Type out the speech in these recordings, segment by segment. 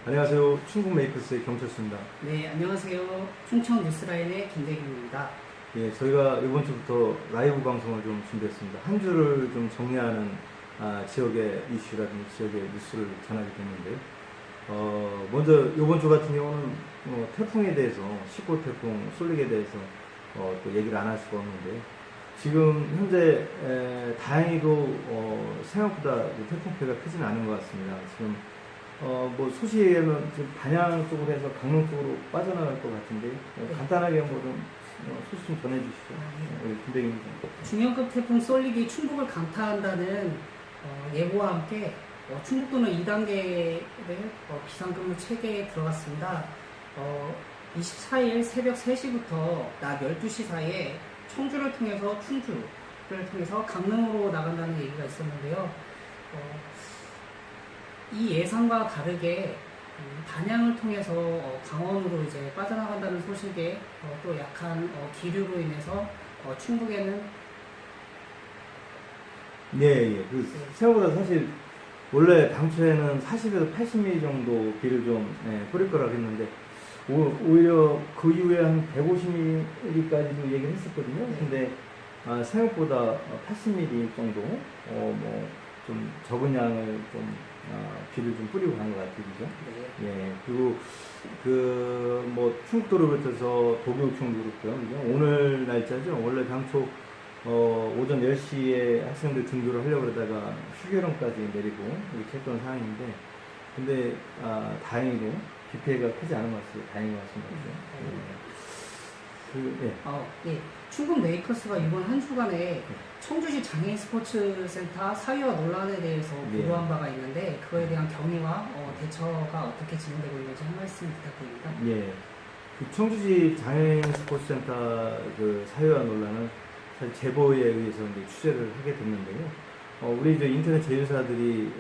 안녕하세요. 충북 메이커스의 경철수입니다. 네, 안녕하세요. 충청 뉴스라인의 김대균입니다. 예, 저희가 이번 주부터 라이브 방송을 좀 준비했습니다. 한 주를 좀 정리하는 지역의 이슈라든지 지역의 뉴스를 전하게 됐는데요. 먼저 이번 주 같은 경우는 태풍에 대해서 19호 태풍 쏠릭에 대해서 또 얘기를 안 할 수가 없는데 지금 현재 다행히도 생각보다 태풍 피해가 크지는 않은 것 같습니다. 지금 뭐 소식에는 지금 단양 쪽으로 해서 강릉 쪽으로 빠져나갈 것 같은데 간단하게 뭐 좀 소식 좀 전해주시죠. 우리 김대균 기자. 중형급 태풍 쏠릭이 충북을 강타한다는 예보와 함께 충북도는 2단계의 비상근무 체계에 들어갔습니다. 24일 새벽 3시부터 낮 12시 사이에 청주를 통해서 충주를 통해서 강릉으로 나간다는 얘기가 있었는데요. 이 예상과 다르게 단양을 통해서 강원으로 이제 빠져나간다는 소식에 또 약한 기류로 인해서 충북에는 예. 생각보다 사실 원래 당초에는 40에서 80mm 정도 비를 좀 뿌릴 거라고 했는데 오히려 그 이후에 한 150mm까지도 얘기를 했었거든요. 근데 생각보다 80mm 정도 뭐 좀 적은 양을 좀 비를 좀 뿌리고 간 것 같아요, 그죠? 네. 예, 그리고 뭐 충북도를 비롯해서 도교육청도 그렇고요, 그죠? 오늘 날짜죠. 원래 당초 오전 10시에 학생들 등교를 하려고 그러다가 휴교령까지 내리고 이렇게 했던 상황인데, 근데 다행히도 비 피해가 크지 않은 것 같아요. 다행인 것 같습니다. 예. 충북 메이커스가 이번 한 주간에 청주시 장애인 스포츠센터 사유와 논란에 대해서 보도한 바가 있는데 그거에 대한 경위와 대처가 어떻게 진행되고 있는지 한 말씀 부탁드립니다. 예. 그 청주시 장애인 스포츠센터 그 사유와 논란은 사실 제보에 의해서 이제 취재를 하게 됐는데요. 우리 이제 인터넷 제휴사들이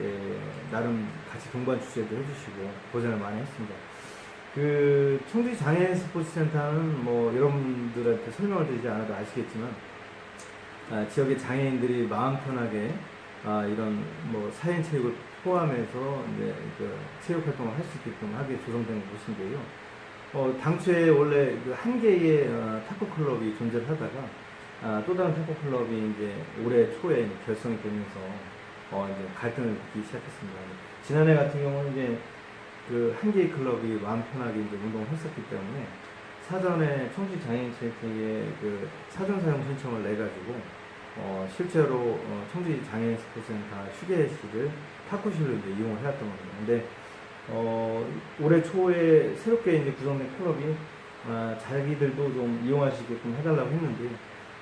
나름 같이 동반 취재도 해주시고 고생을 많이 했습니다. 그 청주시 장애인 스포츠센터는 뭐 여러분들한테 설명을 드리지 않아도 아시겠지만 지역의 장애인들이 마음 편하게 이런 뭐 사인 체육을 포함해서 이제 그 체육 활동을 할 수 있게끔 하게 조성된 곳인데요. 당초에 원래 그 한 개의 탁구 클럽이 존재를 하다가 또 다른 탁구 클럽이 이제 올해 초에 이제 결성이 되면서 이제 갈등을 겪기 시작했습니다. 지난해 같은 경우는 이제 그 한 개의 클럽이 마음 편하게 이제 운동을 했었기 때문에 사전에 청주 장애인체육회에 그 사전 사용 신청을 내가지고 실제로 청주 장애인 스포츠센터 휴게실을 탁구실로 이제 이용을 해왔던 겁니다. 근데 올해 초에 새롭게 이제 구성된 클럽이 자기들도 좀 이용할 수 있게끔 해달라고 했는데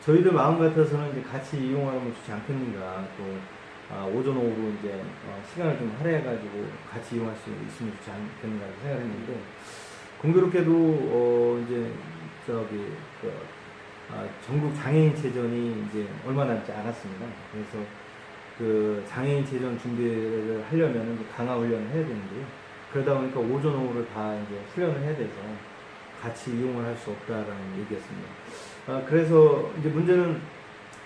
저희들 마음 같아서는 이제 같이 이용하면 좋지 않겠는가 또 오전 오후로 이제 시간을 좀 할애해가지고 같이 이용할 수 있으면 좋지 않겠는가 생각했는데 공교롭게도 이제 전국 장애인체전이 이제 얼마 남지 않았습니다. 그래서 그 장애인체전 준비를 하려면 이제 강화 훈련을 해야 되는데요. 그러다 보니까 오전 오후를 다 이제 훈련을 해야 돼서 같이 이용을 할 수 없다라는 얘기였습니다. 그래서 이제 문제는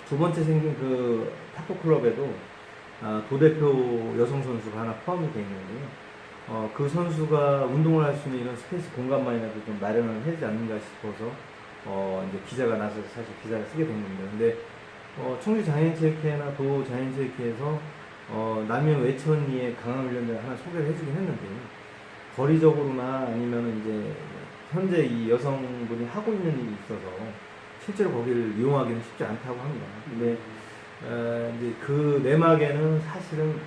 두 번째 생긴 그 탁구 클럽에도 도대표 여성 선수가 하나 포함이 되어 있는데요. 그 선수가 운동을 할 수 있는 이런 스페이스 공간만이라도 좀 마련을 해야 되지 않는가 싶어서 이제 기자가 나서서 사실 기사를 쓰게 된 겁니다. 근데 청주 장애인체육회나 도 장애인체육회에서 남현 외천리에 강화훈련을 하나 소개를 해주긴 했는데요. 거리적으로나 아니면 이제 현재 이 여성분이 하고 있는 일이 있어서 실제로 거기를 이용하기는 쉽지 않다고 합니다. 근데 이제 그 내막에는 사실은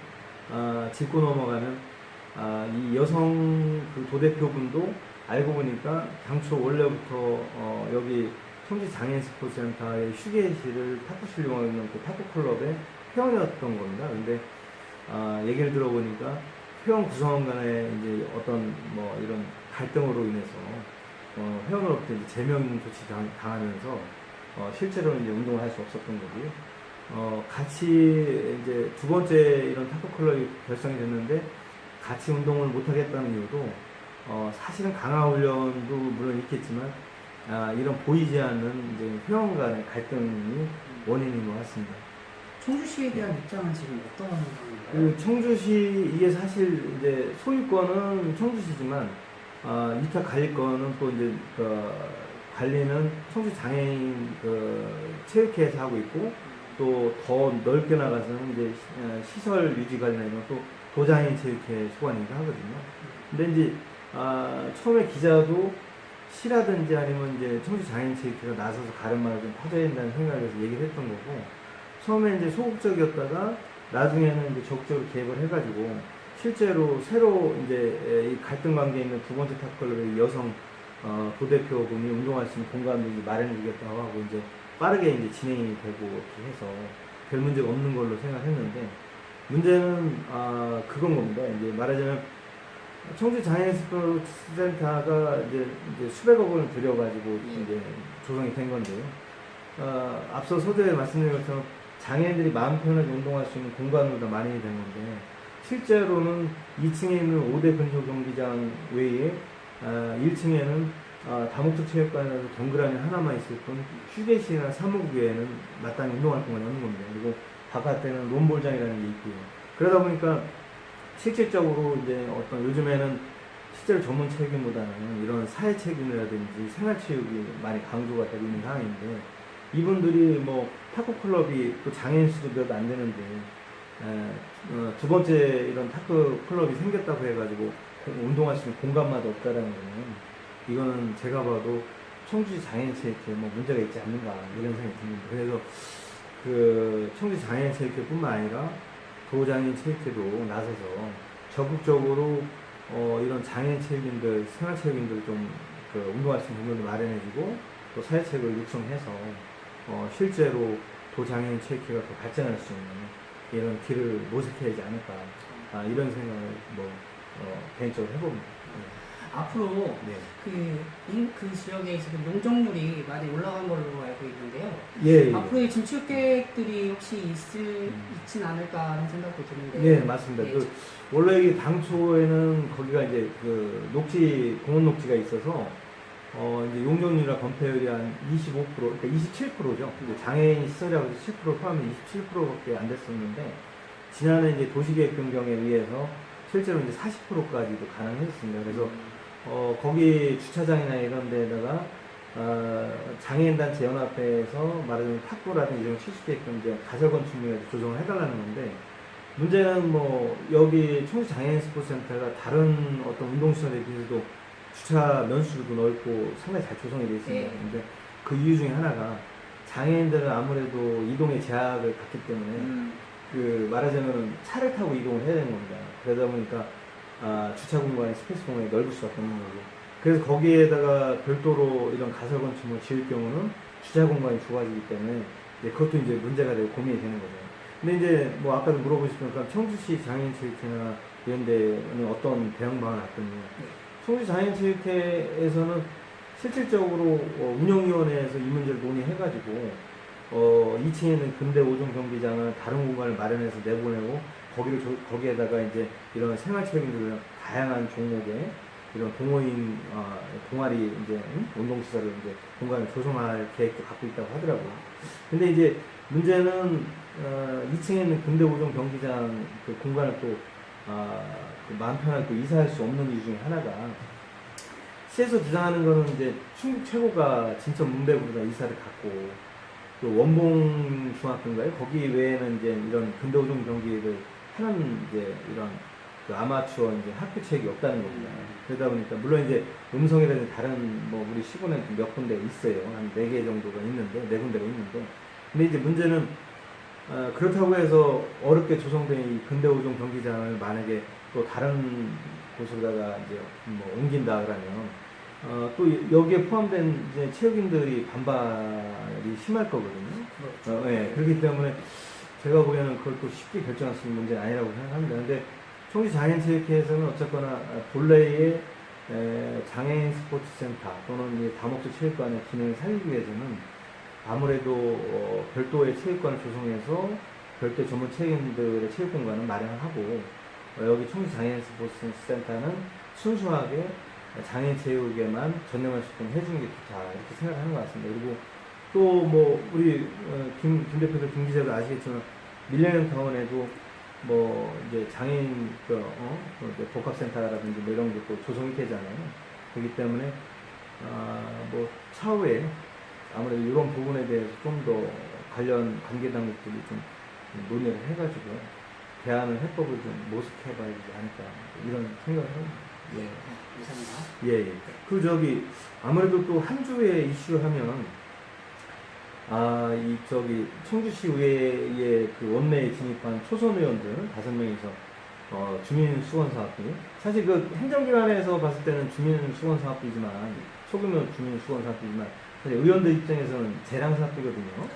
짚고 넘어가는 이 여성 그 도대표분도 알고 보니까 당초 원래부터 여기 청주 장애인 스포츠센터의 휴게실을 탁구실 이용하는 그 탁구 클럽의 회원이었던 겁니다. 근데 얘기를 들어보니까 회원 구성원 간에 이제 어떤 뭐 이런 갈등으로 인해서 회원으로부터 이제 제명 조치 당하면서 실제로는 이제 운동을 할 수 없었던 거고요. 같이 이제 두 번째 이런 탁구 클럽이 결성이 됐는데 같이 운동을 못 하겠다는 이유도 사실은 강화 훈련도 물론 있겠지만 이런 보이지 않는 이제 회원 간의 갈등이 원인인 것 같습니다. 청주시에 대한 입장은 지금 어떤 건가요? 그 청주시 이게 사실 이제 소유권은 청주시지만 위탁 관리권은 또 이제 그 관리는 청주 장애인 그 체육회에서 하고 있고 또 더 넓게 나가서는 이제 시설 유지 관리나 이런 또 도장애인 체육회 소관인가 하거든요. 근데 이제 처음에 기자도 시라든지 아니면 이제 청주 장애인 체육회가 나서서 가름막을 좀 퍼져야 된다는 생각에서 얘기를 했던 거고 처음에 이제 소극적이었다가 나중에는 이제 적극적으로 개입을 해가지고 실제로 새로 이제 이 갈등 관계에 있는 두 번째 탑클럽의 여성 부대표분이 운동할 수 있는 공간을 마련해주겠다고 하고 이제 빠르게 이제 진행이 되고 이렇게 해서 별 문제가 없는 걸로 생각했는데 문제는 그건 겁니다. 이제 말하자면 청주 장애인 스포츠 센터가 이제 수백억 원을 들여가지고 이제 조성이 된 건데요. 앞서 서두에 말씀드린 것처럼 장애인들이 마음 편하게 운동할 수 있는 공간으로 다 마련이 된 건데 실제로는 2층에 있는 5대 근교 경기장 외에 1층에는 다목적 체육관이라서 동그라미 하나만 있을 뿐 휴게실이나 사무국에는 마땅히 운동할 공간이 없는 겁니다. 그리고 바깥에는 롬볼장이라는 게 있고요. 그러다 보니까 실질적으로 이제 어떤 요즘에는 실제로 전문 체육인보다는 이런 사회 체육이라든지 생활 체육이 많이 강조가 되고 있는 상황인데 이분들이 뭐 탁구 클럽이 또 장애인 수도 몇 안 되는데 두 번째 이런 탁구 클럽이 생겼다고 해가지고 운동할 수 있는 공간마다 없다라는 거는 이거는 제가 봐도 청주시 장애인 체육회 뭐 문제가 있지 않는가 이런 생각이 듭니다. 그래서 그 청주 장애인 체육회뿐만 아니라 도장애인 체육회도 나서서 적극적으로 이런 장애인 체육인들, 생활 체육인들 좀 그 운동할 수 있는 공간을 마련해주고 또 사회체육을 육성해서 실제로 도장애인 체육회가 더 발전할 수 있는 이런 길을 모색해야 하지 않을까 이런 생각을 개인적으로 해봅니다. 앞으로 네. 그 지역에 지금 용적률이 많이 올라간 걸로 알고 있는데요. 예. 앞으로의 진출 계획들이 혹시 있진 않을까 하는 생각도 드는데. 네, 맞습니다. 네. 원래 이게 당초에는 거기가 이제 그 녹지, 공원 녹지가 있어서 이제 용적률이나 건폐율이 한 25%, 그러니까 27%죠. 장애인 시설이라고 해서 7% 포함해 27%밖에 안 됐었는데, 지난해 이제 도시계획 변경에 의해서 실제로 이제 40%까지도 가능했습니다. 그래서, 거기 주차장이나 이런 데다가, 장애인단체 연합회에서 말하자면 탁구라든지 이런 실수계획 이제 가설건축물에 조정을 해달라는 건데, 문제는 뭐, 여기 청주장애인 스포츠센터가 다른 어떤 운동시설에 비해서도 주차 면수도 넓고 상당히 잘 조성이 되어 있습니다. 네. 근데 그 이유 중에 하나가 장애인들은 아무래도 이동의 제약을 갖기 때문에 그 말하자면 차를 타고 이동을 해야 되는 겁니다. 그러다 보니까 주차 공간이 스페이스 공간이 넓을 수밖에 없는 거고. 그래서 거기에다가 별도로 이런 가설 건축물 지을 경우는 주차 공간이 좁아지기 때문에 이제 그것도 이제 문제가 되고 고민이 되는 거죠. 근데 이제 뭐 아까도 물어보셨으니까 청주시 장애인 체육회나 이런 데는 어떤 대응 방안을 할 거냐. 청주 장애인 체육회에서는 실질적으로 운영위원회에서 이 문제를 논의해가지고 2층에는 근대 5종 경기장을 다른 공간을 마련해서 내보내고 거기에다가 이제 이런 생활체육인들 다양한 종목의 이런 동호인 동아리 이제 운동시설을 이제 공간을 조성할 계획도 갖고 있다고 하더라고요. 근데 이제 문제는 2층에 있는 근대 5종 경기장 그 공간을 또 마음 편하게 또 이사할 수 없는 이유 중에 하나가 시에서 주장하는 거는 이제 충북 최고가 진천 문배구로다 이사를 갔고 또 원봉 중학교인가요? 거기 외에는 이제 이런 근대 5종 경기를 하는 이제 이런 그 아마추어 이제 학교 체육이 없다는 겁니다. 그러다 보니까 물론 이제 음성이라든지 다른 뭐 우리 시군에 몇 군데 있어요. 한 4개 정도가 있는데 4군데가 있는데 근데 이제 문제는 그렇다고 해서 어렵게 조성된 이 근대 5종 경기장을 만약에 또 다른 곳으로다가 이제 뭐 옮긴다 그러면 또 여기에 포함된 이제 체육인들이 반발이 심할 거거든요. 예, 그렇기 때문에 제가 보기에는 그걸 또 쉽게 결정할 수 있는 문제는 아니라고 생각합니다. 근데 청주 장애인 체육회에서는 어쨌거나 본래의 장애인 스포츠센터 또는 다목적 체육관의 기능을 살리기 위해서는 아무래도 별도의 체육관을 조성해서 별도 전문 체육인들의 체육공간을 마련하고 여기 청주 장애인 스포츠센터는 순수하게 장애인 체육에만 전념할 수 있도록 해주는 게 좋다 이렇게 생각하는 것 같습니다. 그리고 또 뭐 우리 김 대표도 김 기자도 아시겠지만 밀레니엄 타운에도 뭐 이제 장애인 이제 복합센터라든지 뭐 이런 것도 조성이 되잖아요. 그렇기 때문에 뭐 차후에 아무래도 이런 부분에 대해서 좀 더 관련 관계 당국들이 좀 논의를 해가지고 대안을 해법을 좀 모색해봐야 되지 않을까 이런 생각을 합니다. 예. 감사합니다. 예, 예. 그 저기 아무래도 또 한 주에 이슈하면 이 저기 청주시 의회의 그 원내에 진입한 초선 의원들 5명이서 주민 수건 사업비, 사실 그 행정기관에서 봤을 때는 주민 수건 사업비지만 소규모 주민 수건 사업비지만 사실 의원들 입장에서는 재량 사업비거든요.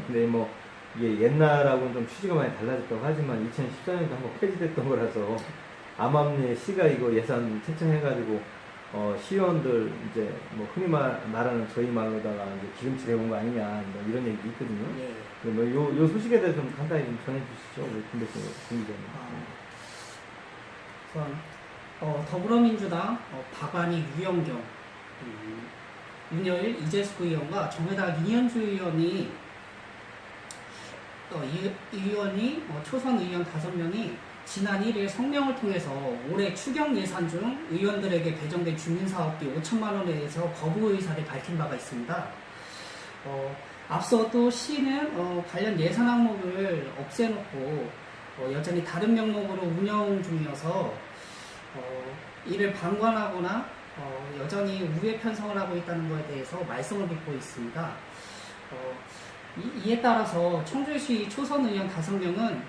근데 뭐 이게 옛날하고는 좀 취지가 많이 달라졌다고 하지만 2014년도 한번 폐지됐던 거라서 암암리에 시가 이거 예산 책정해가지고 시의원들 이제 뭐 흔히 말하는 저희 말로다가 이제 기름칠 해온 거 아니냐 뭐 이런 얘기 있거든요. 예. 요 소식에 대해서 좀 간단히 좀 전해주시죠, 우리 김 기자님. 우선 더불어민주당 박완희, 유영경, 윤여일, 이재숙 의원과 정의당 이현주 의원이 초선 의원 5명이 지난 1일 성명을 통해서 올해 추경 예산 중 의원들에게 배정된 주민사업비 5천만 원에 대해서 거부 의사를 밝힌 바가 있습니다. 앞서 또 시는 관련 예산 항목을 없애놓고 여전히 다른 명목으로 운영 중이어서 이를 방관하거나 여전히 우회 편성을 하고 있다는 것에 대해서 말씀을 듣고 있습니다. 이에 따라서 청주시 초선 의원 5명은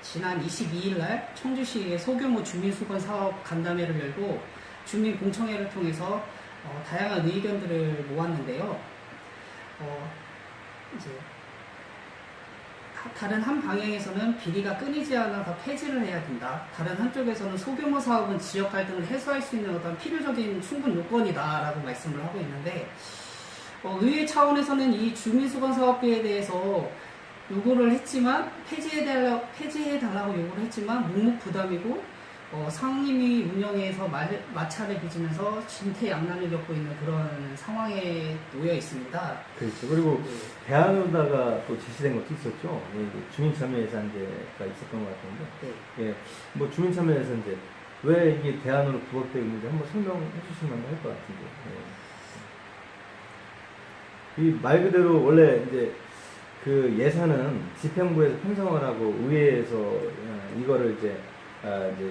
지난 22일 날 청주시의 소규모 주민수건 사업 간담회를 열고 주민 공청회를 통해서 다양한 의견들을 모았는데요. 이제 다른 한 방향에서는 비리가 끊이지 않아서 폐지를 해야 된다. 다른 한쪽에서는 소규모 사업은 지역 갈등을 해소할 수 있는 어떤 필요적인 충분 요건이다라고 말씀을 하고 있는데, 의회 차원에서는 이 주민수건 사업비에 대해서 요구를 했지만 폐지해달라고 요구를 했지만 묵묵부담이고 상임위 운영에서 마찰을 빚으면서 진퇴양난을 겪고 있는 그런 상황에 놓여 있습니다. 그렇죠. 그리고 대안으로다가 또 제시된 것도 있었죠. 예, 주민참여예산제가 있었던 것 같은데, 네. 예, 뭐 주민참여예산제 왜 이게 대안으로 부각되고 있는지 한번 설명해 주시면 할 것 같은데. 예. 이 말 그대로 원래 이제 그 예산은 집행부에서 편성을 하고 의회에서 이거를 이제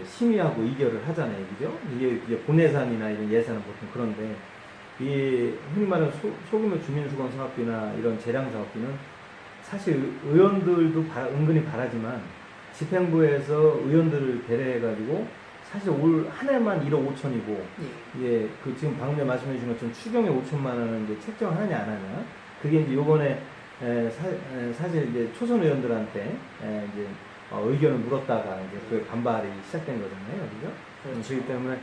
심의하고 의결을 하잖아요, 그죠? 이게 본예산이나 이런 예산은 보통 그런데, 이 흔히 말하는 소규모 주민수건 사업비나 이런 재량 사업비는 사실 의원들도 은근히 바라지만 집행부에서 의원들을 배려해가지고 사실 올 한 해만 1억 5천이고, 예, 그 지금 방금 전에 말씀해 주신 것처럼 추경에 5천만 원을 이제 책정하느냐 안 하냐, 그게 이제 요번에 사실 이제 초선 의원들한테 이제 의견을 물었다가 이제 그 반발이 시작된 거잖아요, 그죠? 그렇죠. 그렇기 때문에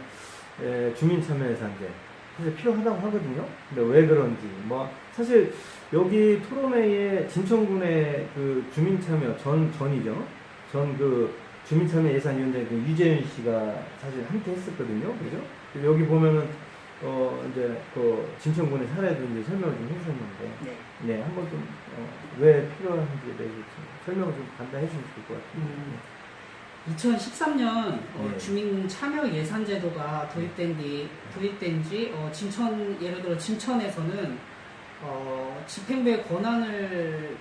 주민참여예산제 사실 필요하다고 하거든요. 근데 왜 그런지 뭐 사실 여기 토론회에 진천군의 그 주민참여 전이죠. 전 그 주민참여예산위원장 그 유재윤 씨가 사실 함께 했었거든요, 그죠? 여기 보면은 이제 그 진천군의 사례도 이제 설명을 좀 해주셨는데, 네, 한번 좀 왜 필요한지에 대해서 설명을 좀 간단히 해주시면 좋을 것 같아요. 2013년 네. 주민 참여 예산 제도가 도입된 지 예를 들어 진천에서는 집행부의 권한을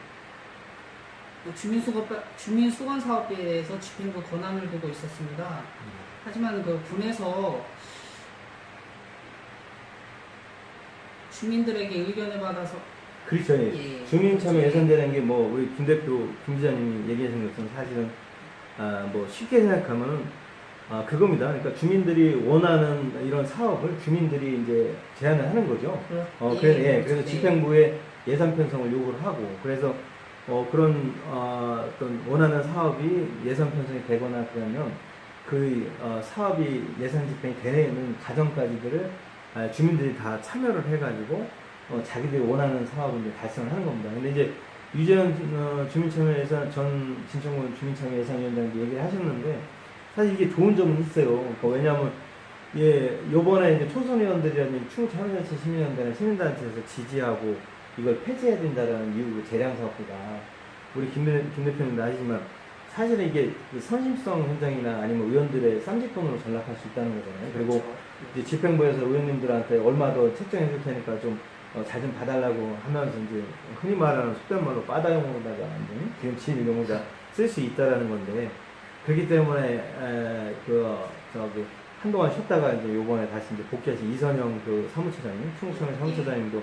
주민수건 사업비에 대해서 집행부 권한을 두고 있었습니다. 하지만 그 군에서 주민들에게 의견을 받아서 그렇죠. 예. 주민참여 예산제라는 게 뭐 우리 김 기자님이 얘기하신 것처럼 사실은 뭐 쉽게 생각하면은 그겁니다. 그러니까 주민들이 원하는 이런 사업을 주민들이 이제 제안을 하는 거죠. 그래서 집행부에 예산 편성을 요구를 하고, 그래서 그런 어떤 원하는 사업이 예산 편성이 되거나 그러면 그 사업이 예산 집행이 되는 과정까지들을 주민들이 다 참여를 해가지고 자기들이 원하는 사업을 이제 달성을 하는 겁니다. 근데 이제 유재현 주민참여예산 전 진천군 주민참여예산위원장도 얘기를 하셨는데, 사실 이게 좋은 점은 있어요. 그러니까 왜냐하면 요번에 이제 초선 의원들이라는 충청자치 시민연대나 시민단체에서 지지하고 이걸 폐지해야 된다라는 이유로 재량 사업비가 우리 김 대표님도 아시지만 사실은 이게 그 선심성 현장이나 아니면 의원들의 쌈짓돈으로 전락할 수 있다는 거잖아요. 그리고 그렇죠. 이제 집행부에서 의원님들한테 얼마 더 책정해 줄 테니까 좀 잘 좀 봐달라고 하면서 이제 흔히 말하는 속된 말로 빠다용으로다가 기름칠 이런 거 쓸 수 있다라는 건데, 그렇기 때문에 저기 한동안 쉬었다가 이제 요번에 다시 이제 복귀하신 이선영 그 사무처장님, 충북청의 사무처장님도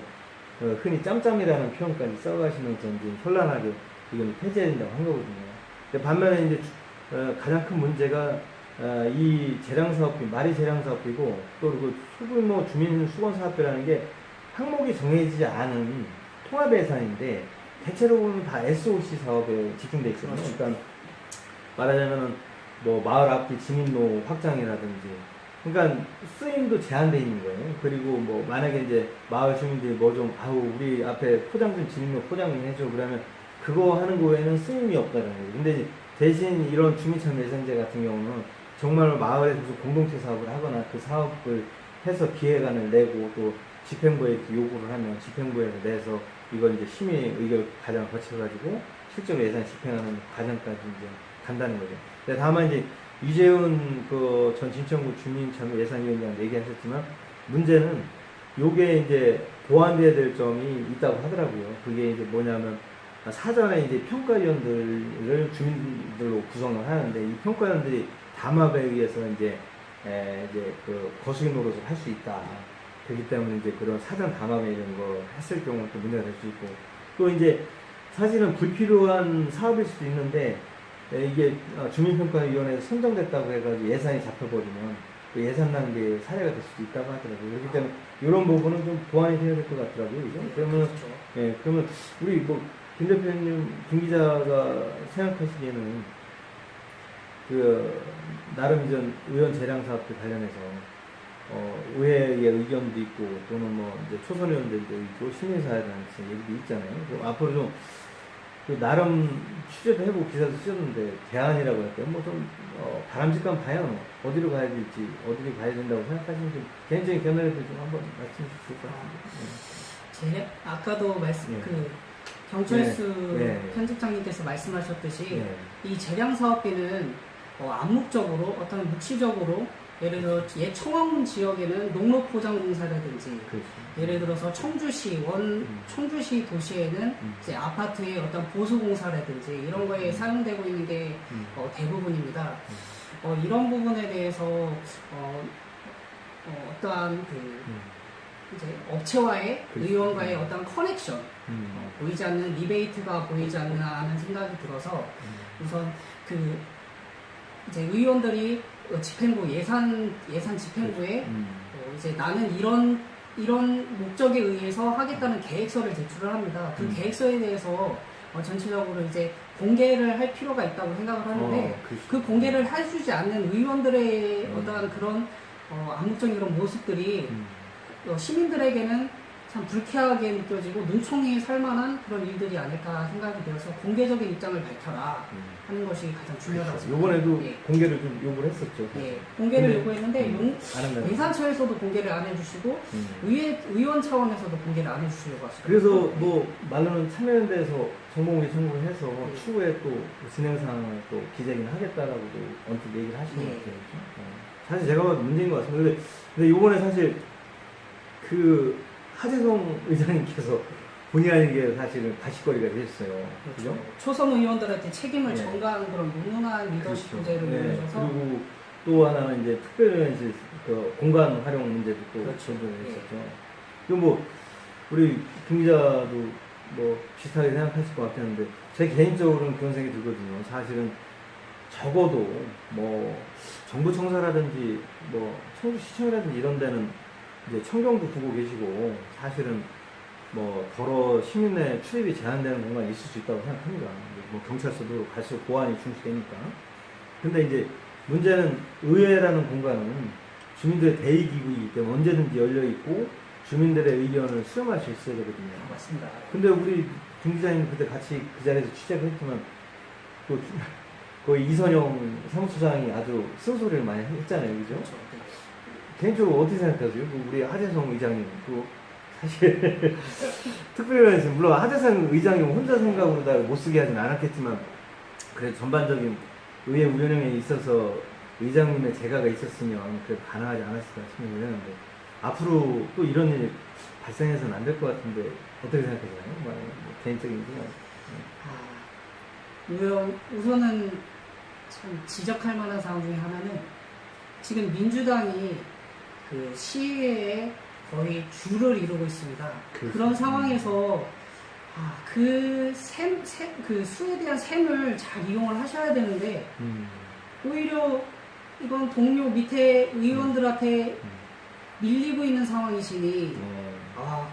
흔히 짬짬이라는 표현까지 써가시면서 이제 현란하게 이건 폐지해야 된다고 한 거거든요. 근데 반면에 이제 가장 큰 문제가 이 재량사업비, 말이 재량사업비고 또 그 소규모 주민수건사업비라는 게 항목이 정해지지 않은 통합 예산인데 대체로 보면 다 SOC 사업에 집중돼 있거든요. 그렇죠. 그러니까 말하자면은 뭐 마을 앞뒤 지민로 확장이라든지, 그러니까 쓰임도 제한돼 있는 거예요. 그리고 뭐 만약에 이제 마을 주민들이 뭐 좀 아우 우리 앞에 포장 좀 지민로 포장 좀 해줘 그러면 그거 하는 거에는 쓰임이 없다는 거예요. 근데 이제 대신 이런 주민참 예산제 같은 경우는 정말 마을에서 무슨 공동체 사업을 하거나 그 사업을 해서 기획안을 내고 또 집행부에 요구를 하면 집행부에서 내서 이걸 이제 심의 의결 과정을 거쳐가지고 실제로 예산 집행하는 과정까지 이제 간다는 거죠. 근데 다만 이제 유재훈 그 전 진천구 주민참여예산위원장 얘기하셨지만 문제는 요게 이제 보완돼야 될 점이 있다고 하더라고요. 그게 이제 뭐냐면 사전에 이제 평가위원들을 주민들로 구성을 하는데 이 평가위원들이 담합에 의해서 이제 그 거수기 노릇을 할 수 있다. 그렇기 때문에 이제 그런 사전 담합에 이런 거 했을 경우 또 문제가 될 수 있고, 또 이제 사실은 불필요한 사업일 수도 있는데 이게 주민평가위원회에서 선정됐다고 해가지고 예산이 잡혀버리면 그 예산 낭비의 사례가 될 수도 있다고 하더라고요. 그렇기 때문에 이런 부분은 좀 보완이 돼야 될 것 같더라고요. 그죠? 그러면 그렇죠. 예, 그러면 우리 뭐 김 대표님, 김 기자가 생각하시기에는 그 나름 전 의원 재량 사업들 관련해서 의회의 의견도 있고 또는 뭐 이제 초선 의원들도 있고 시민사회단체 얘기도 있잖아요. 앞으로 좀 그 나름 취재도 해보고 기사도 쓰셨는데 대안이라고 할까요? 뭐 좀 바람직한 방향 어디로 가야 될지 어디로 가야 된다고 생각하시는 좀 개인적인 견해를 좀 한번 말씀해 주실 것 같은데. 아까도 말씀 네. 그 경철수 네. 편집장님께서 말씀하셨듯이 네. 이 재량 사업비는 암묵적으로 어떤 묵시적으로 예를 들어 청왕문 지역에는 농로 포장 공사라든지 그렇죠. 예를 들어서 청주시 청주시 도시에는 이제 아파트의 어떤 보수 공사라든지 이런 거에 사용되고 있는 게 대부분입니다. 이런 부분에 대해서 어떠한 그 이제 업체와의 그렇죠. 의원과의 어떤 커넥션 보이지 않는 리베이트가 보이지 않나 하는 생각이 들어서 우선 그 이제 의원들이 집행부 예산 집행부에 이제 나는 이런 목적에 의해서 하겠다는 계획서를 제출을 합니다. 그 계획서에 대해서 전체적으로 이제 공개를 할 필요가 있다고 생각을 하는데 그 공개를 해주지 않는 의원들의 어떠한 그런 암묵적인 그런 모습들이 시민들에게는 참 불쾌하게 느껴지고 눈총이 살만한 그런 일들이 아닐까 생각이 되어서 공개적인 입장을 밝혀라 하는 것이 가장 중요하다고 생각합니다. 이번에도 예. 공개를 좀 요구를 했었죠. 예, 공개를 근데, 요구했는데 안 한다는 예산처에서도 공개를 안 해주시고 의원 차원에서도 공개를 안 해주시려고 하시더라고요. 그래서 뭐 말로는 참여연대에서 정보공개 청구를 해서 네. 추후에 또 진행사항을 또 기재긴 하겠다라고도 언뜻 얘기를 하시는 것 네. 같아요. 사실 제가 봐도 문제인 것 같습니다. 근데 이번에 사실 그 하재성 의장님께서 본의 아니게 사실은 가십거리가 되셨어요. 그죠? 초선 의원들한테 책임을 네. 전가하는 그런 무능한 리더십 그렇죠. 부재를 네. 보여줘서 그리고 또 하나는 이제 특별위원실 그 공간 활용 문제도 또 그렇죠. 전전을 네. 했었죠. 그 뭐 우리 김 기자도 뭐 비슷하게 생각하실 것 같았는데 제 개인적으로는 그런 생각이 들거든요. 사실은 적어도 뭐 정부 청사라든지 뭐 청주시청이라든지 이런 데는 이제 청경도 두고 계시고 사실은 뭐 더러 시민의 출입이 제한되는 공간이 있을 수 있다고 생각합니다. 뭐 경찰서도 갈수록 보안이 중시되니까. 근데 이제 문제는 의회라는 공간은 주민들의 대의기구이기 때문에 언제든지 열려 있고 주민들의 의견을 수렴할 수 있어야 되거든요. 맞습니다. 근데 우리 김 기자님 그때 같이 그 자리에서 취재를 했지만 거의 이선영 사무처장이 아주 쓴소리를 많이 했잖아요, 그죠? 그렇죠. 네. 개인적으로 어떻게 생각하세요? 우리 하재성 의장님, 사실 특별히 물론 하재상 의장이 혼자 생각으로 못 쓰게 하진 않았겠지만 그래도 전반적인 의회 운영에 있어서 의장님의 재가가 있었으면 그래도 가능하지 않았을까 싶은데 앞으로 또 이런 일이 발생해서는 안 될 것 같은데 어떻게 생각하세요? 뭐 개인적인 생각. 우선은 참 지적할 만한 상황 중에 하나는 지금 민주당이 그 시위에 거의 주를 이루고 있습니다. 그렇죠. 그런 상황에서 그 수에 대한 셈을 잘 이용을 하셔야 되는데 오히려 이건 동료 밑에 의원들한테 밀리고 있는 상황이시니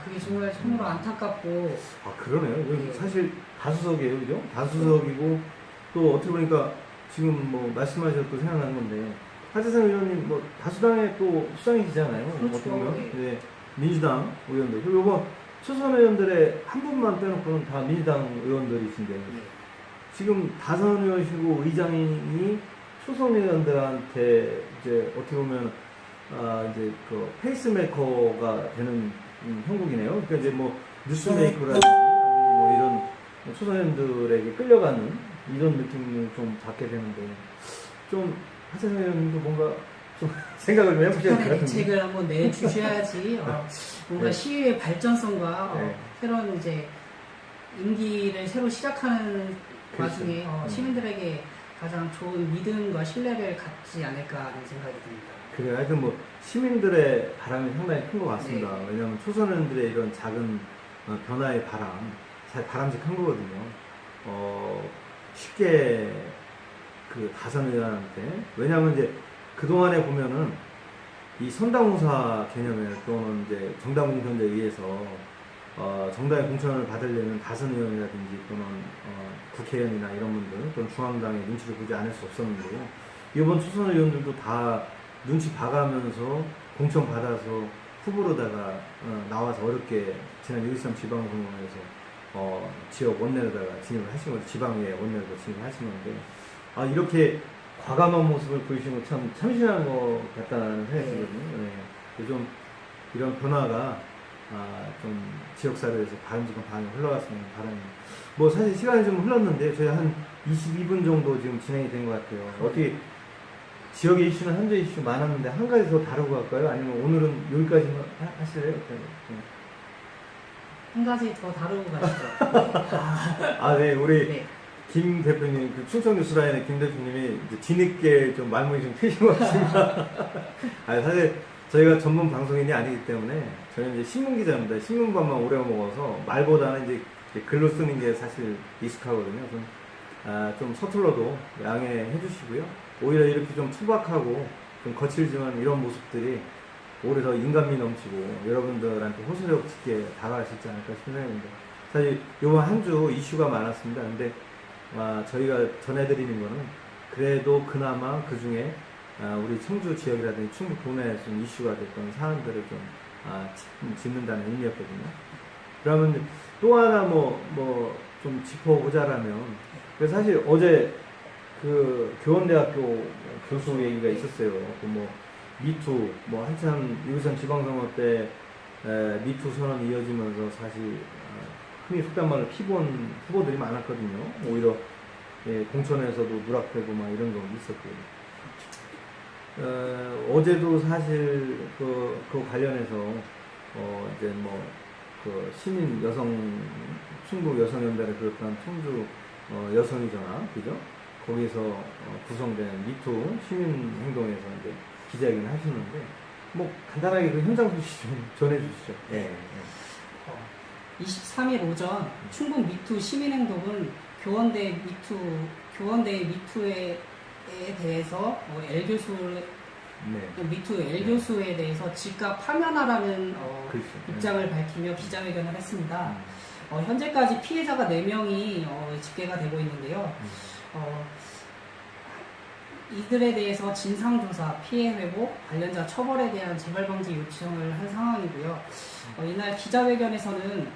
그게 정말 참으로 안타깝고. 그러네요. 여기 네. 사실 다수석이에요, 그죠? 다수석이고 또 어떻게 보니까 지금 뭐 말씀하셔서 또 생각난 건데 하재상 의원님 뭐 다수당의 또 수장이시잖아요. 그렇죠. 어떻게 보면 네. 네, 민주당 의원들 그리고 이번 초선 의원들의 한 분만 빼놓고는 다 민주당 의원들이신데 지금 다선 의원이시고 의장이 초선 의원들한테 이제 어떻게 보면 이제 그 페이스메이커가 되는 형국이네요. 그러니까 이제 뭐 뉴스메이커라든지 뭐 이런 초선 의원들에게 끌려가는 이런 느낌을 좀 받게 되는데 좀 하재상 의원님도 뭔가 좀 생각을 좀 해보셔야 될 것 같은데. 대책을 한번 내주셔야지 뭔가 네. 시위의 발전성과 네. 새로운 이제 임기를 새로 시작하는 그렇죠. 와중에 시민들에게 가장 좋은 믿음과 신뢰를 갖지 않을까 하는 생각이 듭니다. 그래요. 하여튼 뭐 시민들의 바람이 상당히 큰 것 같습니다. 네. 왜냐하면 초선의원들의 이런 작은 변화의 바람, 잘 바람직한 거거든요. 쉽게 그 다선 의원한테 왜냐하면 이제 그 동안에 보면은 이 선당후사 개념에 또는 이제 정당공 현대에 의해서 정당의 공천을 받으려면 다선 의원이라든지 또는 국회의원이나 이런 분들 또는 중앙당의 눈치를 보지 않을 수 없었는데요. 이번 초선 의원들도 다 눈치 봐가면서 공천 받아서 후보로다가 나와서 어렵게 지난 6.13 지방선거에서 지역 원내로다가 진입을 하신 거죠. 지방의 원내로 진입을 하신 건데 이렇게 과감한 모습을 보이시는 거 참 참신한 것 같다는 생각이 들거든요. 네. 좀 이런 변화가 좀 지역사회에서 바람직한 방향 흘러갔으면 바랍니다. 뭐 사실 시간이 좀 흘렀는데 저희 한 22분 정도 지금 진행이 된 것 같아요. 어떻게 지역의 이슈는 현재 이슈 많았는데 한 가지 더 다루고 갈까요? 아니면 오늘은 여기까지만 하실래요? 한 가지 더 다루고 가시죠. 네. 우리 네. 김 대표님, 그 충청 뉴스라인의 김 대표님이 이제 뒤늦게 좀 말문이 좀 트신 것 같습니다. 사실 저희가 전문 방송인이 아니기 때문에 저희는 이제 신문 기자입니다. 신문반만 오래 먹어서 말보다는 이제 글로 쓰는 게 사실 익숙하거든요. 좀 서툴러도 양해해 주시고요. 오히려 이렇게 좀 투박하고 좀 거칠지만 이런 모습들이 오히려 더 인간미 넘치고 여러분들한테 호소력있게 다가가시지 않을까 싶은 생각입니다. 사실 이번 한 주 이슈가 많았습니다. 근데 저희가 전해드리는 거는 그래도 그나마 그 중에 우리 청주 지역이라든지 충북 도내에서 좀 이슈가 됐던 사안들을 좀 짚는다는 의미였거든요. 그러면 또 하나 좀 짚어보자라면 사실 어제 그 교원대학교 교수 얘기가 있었어요. 미투 한참 6.13 지방선거 때 미투 선언이 이어지면서 사실 흔히 속된 말로 피본 후보들이 많았거든요. 오히려 공천에서도 누락되고 이런 경우도 있었고요. 어제도 사실 그 관련해서 이제 그 시민 여성 충북 여성연대를 비롯한 청주 여성의전화 그죠? 거기서 구성된 미투 시민행동에서 이제 기자회견을 하셨는데 간단하게 그 현장 소식 좀 전해주시죠. 네. 23일 오전 충북 미투 시민행동은 교원대 미투에 대해서 L 교수 미투 L 교수에 대해서 즉각 파면하라는 그렇죠. 입장을 밝히며 기자회견을 했습니다. 현재까지 피해자가 4명이 집계가 되고 있는데요. 이들에 대해서 진상조사, 피해 회복, 관련자 처벌에 대한 재발방지 요청을 한 상황이고요. 이날 기자회견에서는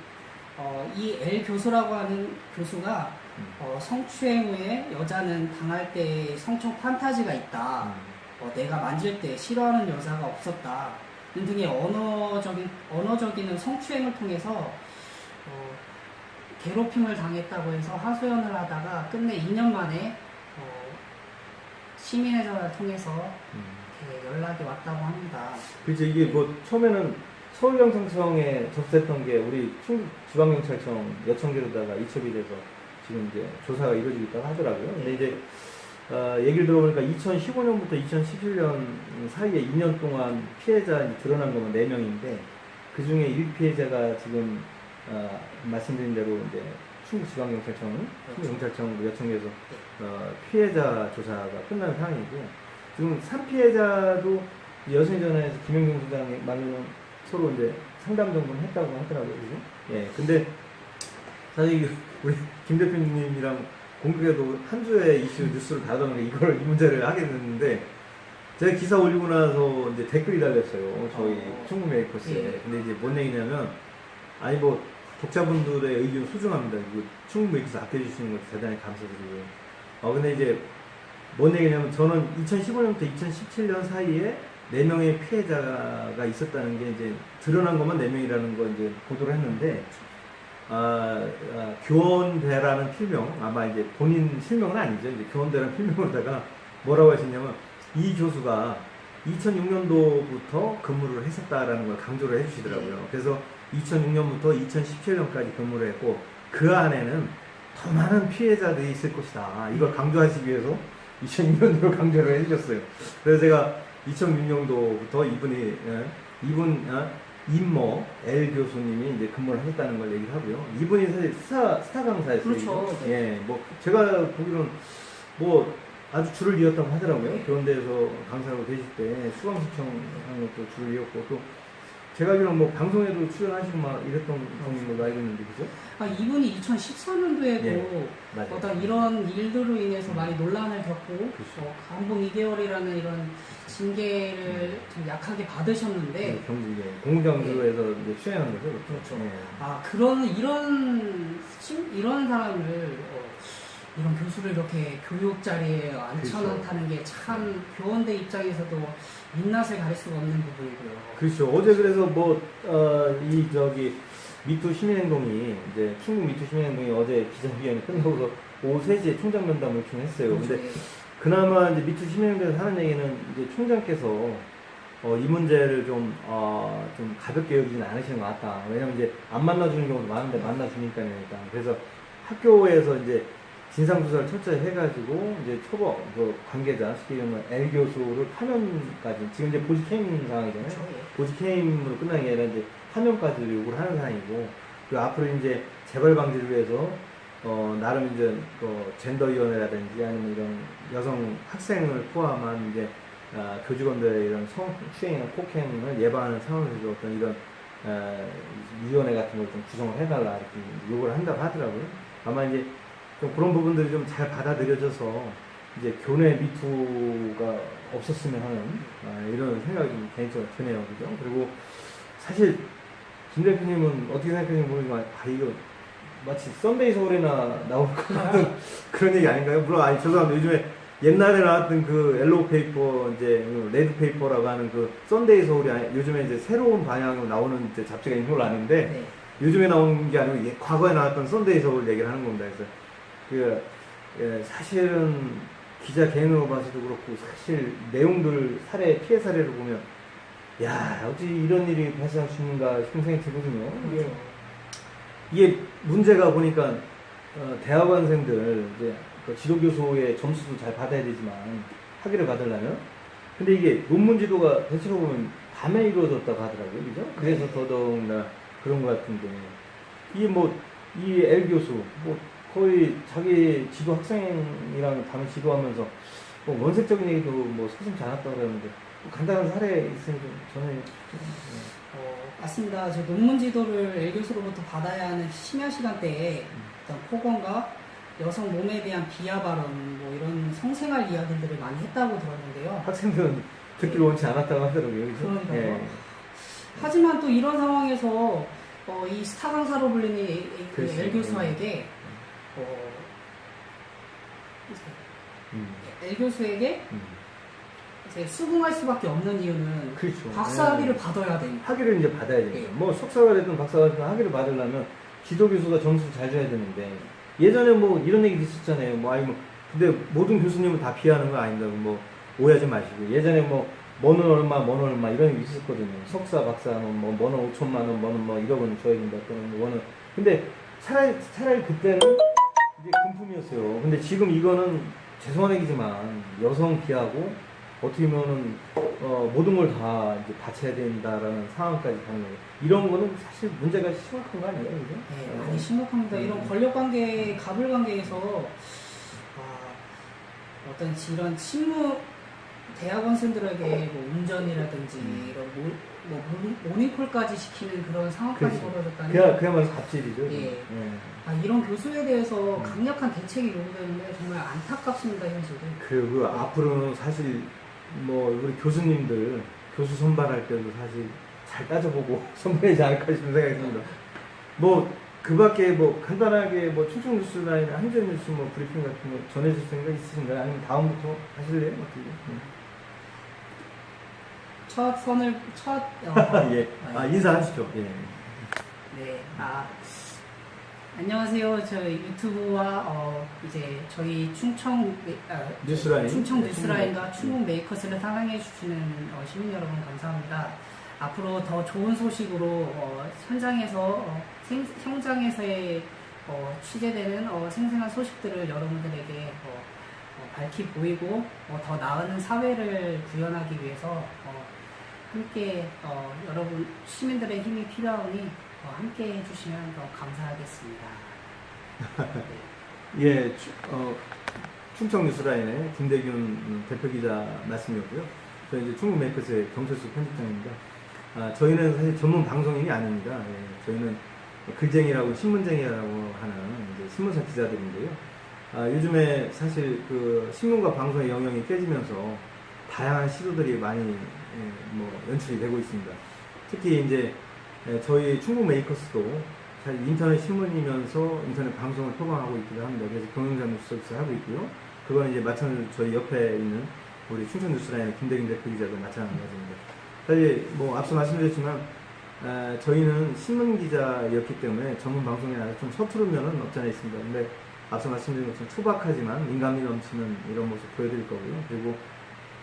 이 L 교수라고 하는 교수가 성추행 후에 여자는 당할 때 성적 판타지가 있다. 내가 만질 때 싫어하는 여자가 없었다. 등의 언어적인 성추행을 통해서 괴롭힘을 당했다고 해서 하소연을 하다가 끝내 2년 만에 시민회전을 통해서 이렇게 연락이 왔다고 합니다. 그렇죠. 이게 뭐 처음에는 서울경찰청에 접수했던 게 우리 충북지방경찰청 여청계로다가 이첩이 돼서 지금 이제 조사가 이루어지고 있다고 하더라고요. 근데 이제 얘기를 들어보니까 2015년부터 2017년 사이에 2년 동안 피해자 드러난 거면 4명인데 그 중에 1피해자가 지금 말씀드린 대로 이제 충북지방경찰청, 충북경찰청 여청에서 피해자 조사가 끝난 상황이고요. 지금 3피해자도 여성전화에서 김영경 소장이 말로는 서로 이제 상담 정도는 했다고 하더라고요. 그죠? 예. 근데 사실 우리 김 대표님이랑 공교에도 한 주에 이슈 뉴스를 다루는데 이 문제를 하게 됐는데 제가 기사 올리고 나서 이제 댓글이 달렸어요. 저희 충북 메이커스에. 예. 근데 이제 뭔 얘기냐면 아니 뭐 독자분들의 의견 소중합니다. 그리고 충북 메이커스 아껴주시는 것도 대단히 감사드리고요. 근데 이제 뭔 얘기냐면 저는 2015년부터 2017년 사이에 4명의 피해자가 있었다는 게 이제 드러난 것만 4명이라는 거 이제 보도를 했는데 교원대라는 필명, 아마 이제 본인 실명은 아니죠. 이제 교원대라는 필명으로다가 뭐라고 하시냐면 이 교수가 2006년도부터 근무를 했었다라는 걸 강조를 해주시더라고요. 그래서 2006년부터 2017년까지 근무를 했고 그 안에는 더 많은 피해자들이 있을 것이다. 이걸 강조하시기 위해서 2006년도로 강조를 해주셨어요. 그래서 제가 2006년도부터 이분 임모 L 교수님이 이제 근무를 하셨다는 걸 얘기를 하고요. 이분이 사실 스타 강사였어요. 그렇죠. 예, 뭐 제가 보기로는 뭐 아주 줄을 이었다고 하더라고요. 네. 교원대에서 강사로 계실 때 수강 신청하는 것도 줄을 이었고 또 제가 알기로는 뭐 방송에도 출연하시고 막 이랬던 분으로 알고 있는데 그죠? 이분이 2014년도에도 예, 맞아요. 어떤 이런 일들로 인해서 많이 논란을 겪고 그렇죠. 감봉 2개월이라는 이런 징계를 좀 약하게 받으셨는데 경북에 공장주에서 이제 수행한 거죠. 그렇죠. 예. 이런 사람을 이런 교수를 이렇게 교육 자리에 앉혀놓다는 게 참 교원대 입장에서도 민낯을 가릴 수가 없는 부분이고요. 그렇죠. 어제 그래서 미투 시민행동이 이제 충북 미투 시민행동이 어제 기자회견이 끝나고서 오후 3시에 총장 면담을 요청했어요. 근데 그나마 이제 미투 시민행동에서 하는 얘기는 이제 총장께서 이 문제를 좀 가볍게 여기지는 않으시는 것 같다. 왜냐면 이제 안 만나주는 경우도 많은데 만나주니까요. 일단. 그래서 학교에서 이제 진상조사를 철저히 해가지고 이제 초보 관계자, 쉽게 얘기하면 L 교수를 파면까지 지금 이제 보직해임 상황이잖아요. 그렇죠. 보직해임으로 끝나는 게 아니라 이제 파면까지 요구를 하는 상황이고 그리고 앞으로 이제 재발 방지를 위해서 나름 이제 젠더위원회라든지 아니면 이런 여성 학생을 포함한 이제 교직원들의 이런 성추행이나 폭행을 예방하는 차원에서 어떤 이런 위원회 같은 걸 좀 구성을 해달라 이렇게 요구를 한다고 하더라고요. 아마 이제 좀 그런 부분들이 좀 잘 받아들여져서 이제 교내 미투가 없었으면 하는 이런 생각이 좀 개인적으로 드네요. 그죠? 그리고 사실 김 대표님은 어떻게 생각하는지 모르지만 이거 마치 썬데이 서울이나 나올 것 같은 그런 얘기 아닌가요? 물론 죄송합니다. 요즘에 옛날에 나왔던 그 옐로우 페이퍼 이제 레드 페이퍼라고 하는 그 썬데이 서울이 요즘에 이제 새로운 방향으로 나오는 이제 잡지가 있는 걸로 아는데 네. 요즘에 나온 게 아니고 과거에 나왔던 썬데이 서울 얘기를 하는 겁니다. 그래서 사실은 기자 개인으로 봐서도 그렇고 사실 내용들 피해 사례를 보면 어찌 이런 일이 발생할 수 있는가 싶은 생각이 들거든요. 이게 문제가 보니까 대학원생들 이제 지도교수의 점수도 잘 받아야 되지만 학위를 받으려면 근데 이게 논문 지도가 대체로 보면 밤에 이루어졌다고 하더라고요. 그죠? 그래서 더더욱나 그런 것 같은데 이게 이 L 교수 거의 자기 지도 학생이랑 밤에 지도하면서 원색적인 얘기도 서슴지 않았다고 그러는데 간단한 사례 있으면 좀 전해 주세요. 맞습니다. 저 논문 지도를 L 교수로부터 받아야 하는 심야 시간대에 어떤 폭언과 여성 몸에 대한 비하 발언 이런 성생활 이야기들을 많이 했다고 들었는데요. 학생들은 듣기를 원치 않았다고 하더라고요. 그죠? 그러니까요. 예. 하지만 또 이런 상황에서 이 스타 강사로 불리는 그렇죠. L 교수에게 L 교수에게 이제 수긍할 수밖에 없는 이유는 그렇죠. 박사학위를 네. 받아야 되니까. 학위를 이제 받아야 돼요. 네. 뭐 석사가 됐든 박사가 됐든 학위를 받으려면 지도 교수가 점수를 잘 줘야 되는데 예전에 뭐 이런 얘기도 있었잖아요. 뭐 아니 뭐 근데 모든 교수님은 다 비하하는 거 아닌다고 뭐 오해하지 마시고 예전에 뭐 뭐는 얼마 뭐는 얼마 이런 얘기 있었거든요. 석사 박사는 뭐 뭐는 5천만 원 뭐는 뭐 1억 원 줘야 된다 또는 뭐는 근데 차라리 그때는 이게 금품이었어요. 근데 지금 이거는 죄송한 얘기지만 여성 비하고 어떻게 보면은 모든 걸 다 이제 바쳐야 된다라는 상황까지 가는 거예요. 이런 거는 사실 문제가 심각한 거 아니에요, 그죠? 네, 많이 심각합니다. 이런 권력 관계, 갑을 관계에서 어떤 이런 실무 대학원생들에게 뭐 운전이라든지 이런 모닝콜까지 시키는 그런 상황까지 그렇죠. 벌어졌다니. 그야말로 갑질이죠. 예. 예. 이런 교수에 대해서 강력한 대책이 요구되는데 정말 안타깝습니다, 현실은. 그리고 앞으로는 사실 뭐 우리 교수님들 교수 선발할 때도 사실 잘 따져보고 선발하지 않을까 싶은 생각이 듭니다. 뭐 그밖에 뭐 간단하게 뭐 충청 뉴스라인 한전 뉴스 뭐 브리핑 같은 거 전해줄 생각 있으신가요? 아니면 다음부터 하실래요? 어떻게? 예. 인사하시죠. 예. 네. 안녕하세요. 저 유튜브와 이제 저희 충청 뉴스라인. 충청 네, 뉴스라인과 충북 메이커스를 사랑해 주시는 시민 여러분 감사합니다. 앞으로 더 좋은 소식으로 현장에서의 취재되는 생생한 소식들을 여러분들에게 밝히 보이고 더 나은 사회를 구현하기 위해서 함께 여러분 시민들의 힘이 필요하니 함께 해주시면 더 감사하겠습니다. 예, 충청 뉴스라인의 김대균 대표 기자 말씀이었고요. 저희 이제 충북 메이커스의 경철수 편집장입니다. 저희는 사실 전문 방송인이 아닙니다. 예, 저희는 글쟁이라고 신문쟁이라고 하는 이제 신문사 기자들인데요. 요즘에 사실 그 신문과 방송의 영역이 깨지면서 다양한 시도들이 많이 연출이 되고 있습니다. 특히 이제 저희 충북 메이커스도 사실 인터넷 신문이면서 인터넷 방송을 표방하고 있기도 합니다. 그래서 동영상 뉴스 서비스 하고 있고요. 그건 이제 마찬가지로 저희 옆에 있는 우리 충청 뉴스라인의 김대균 대표 기자도 마찬가지입니다. 사실 뭐 앞서 말씀드렸지만 저희는 신문 기자였기 때문에 전문 방송에 아주 좀 서투른 면은 없지 않아 있습니다. 근데 앞서 말씀드린 것처럼 초박하지만 민감미 넘치는 이런 모습 보여드릴 거고요. 그리고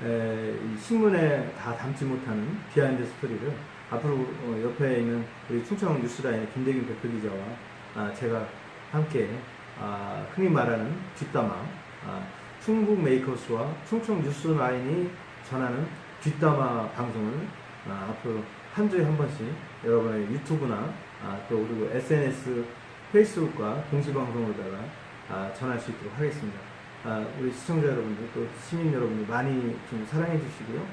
이 신문에 다 담지 못하는 비하인드 스토리를 앞으로 옆에 있는 우리 충청 뉴스라인의 김대균 대표 기자와 제가 함께 흔히 말하는 뒷담화 충북 메이커스와 충청 뉴스라인이 전하는 뒷담화 방송을 앞으로 한 주에 한 번씩 여러분의 유튜브나 또 그리고 SNS, 페이스북과 동시방송으로다가 전할 수 있도록 하겠습니다. 우리 시청자 여러분들 또 시민 여러분들 많이 좀 사랑해 주시고요.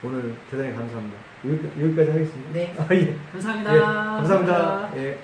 오늘 대단히 감사합니다. 여기까지 하겠습니다. 네. 예. 감사합니다. 예. 감사합니다. 예.